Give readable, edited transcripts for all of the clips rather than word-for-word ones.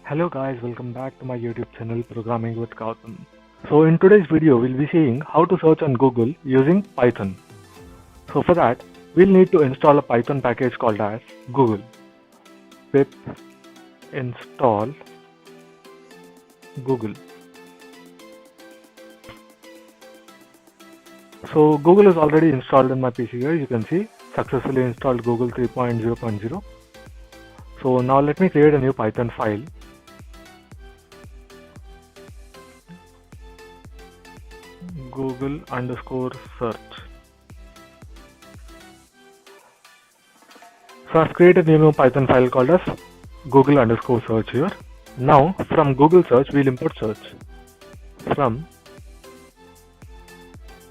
Hello guys, welcome back to my YouTube channel Programming with Gautam. So in today's video, we'll be seeing how to search on Google using Python. So for that, we'll need to install a Python package called as Google. Pip install Google. So Google is already installed in my PC here. You can see successfully installed Google 3.0.0. So now let me create a new Python file. Google_search. So I've created a new Python file called as Google_search here. Now from Google search we'll import search. From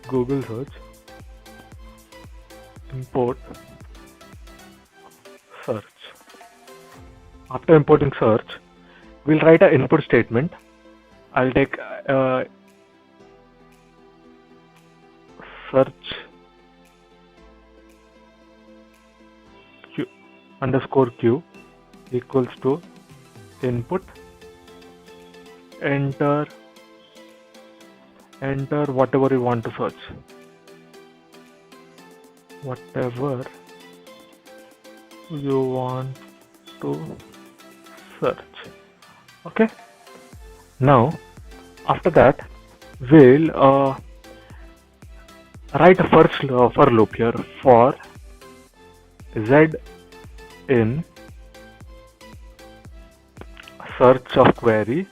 Google search import search. After importing search, we'll write an input statement. I'll take search q_q equals to input, enter whatever you want to search, whatever you want to search. Okay, now after that we'll write a for loop here for z in search query.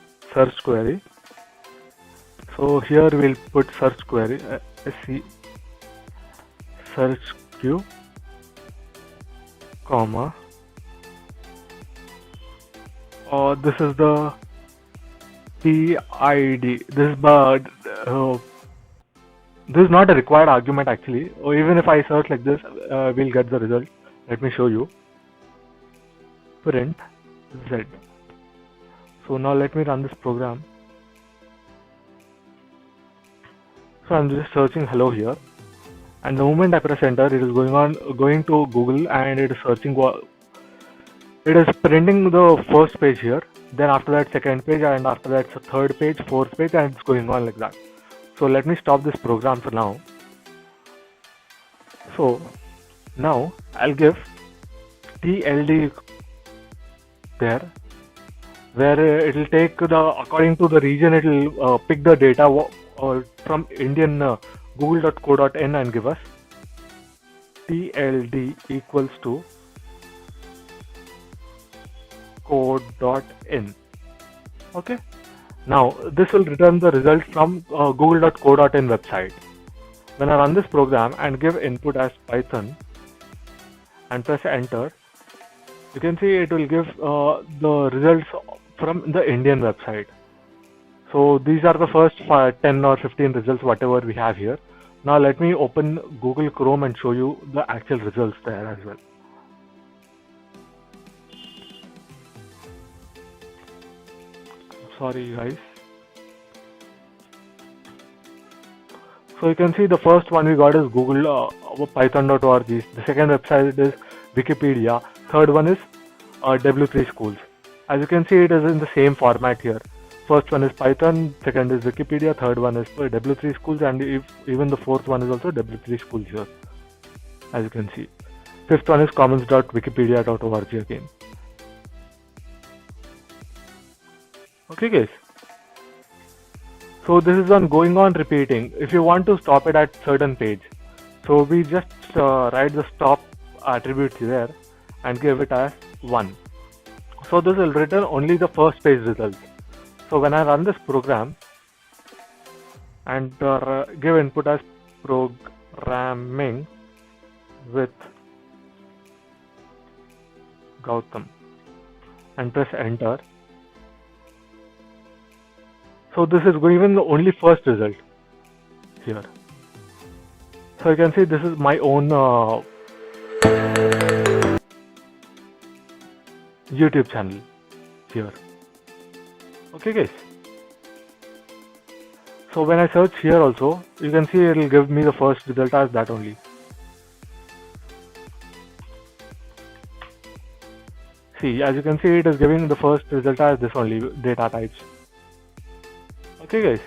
So here we'll put search query search q comma this is the PID. This is not a required argument actually, or even if I search like this, we'll get the result. Let me show you. Print z. So now let me run this program. So I'm just searching hello here, and the moment I press enter, it is going to Google and it is searching. It is printing the first page here. Then after that second page, and after that third page, fourth page, and it's going on like that. So let me stop this program for now. So now I'll give TLD there, where it will take according to the region, it will pick the data from Indian google.co.in and give us TLD equals to co.in. Okay. Now this will return the result from google.co.in website. When I run this program and give input as Python and press enter, you can see it will give the results from the Indian website. So these are the first 10 or 15 results, whatever we have here. Now let me open Google Chrome and show you the actual results there as well. Sorry guys. So you can see the first one we got is Google Python.org. The second website is Wikipedia. Third one is W3 Schools. As you can see, it is in the same format here. First one is Python, second is Wikipedia, third one is W3 Schools, and even the fourth one is also W3 Schools here. As you can see. Fifth one is commons.wikipedia.org again. Okay guys, so this is going on repeating. If you want to stop it at certain page, so we just write the stop attribute there and give it as 1. So this will return only the first page results. So when I run this program and give input as programming with Gautam and press enter, so this is given the only first result here. So you can see this is my own YouTube channel here. Okay guys. So when I search here also, you can see it will give me the first result as that only. See, as you can see, it is giving the first result as this only, data types. Okay guys.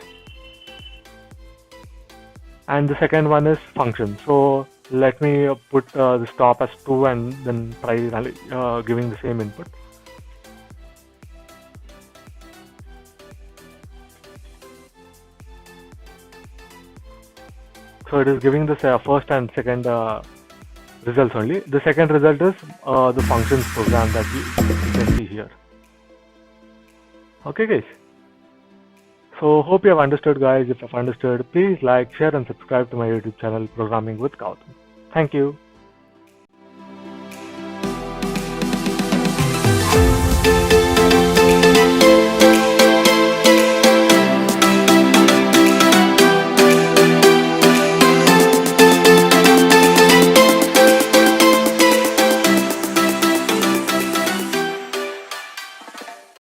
And the second one is function. So let me put the stop as 2 and then try giving the same input. So it is giving the first and second results only. The second result is the functions program that you can see here. Okay guys. So hope you have understood guys. If you have understood, please like, share and subscribe to my YouTube channel Programming with Gautam. Thank you.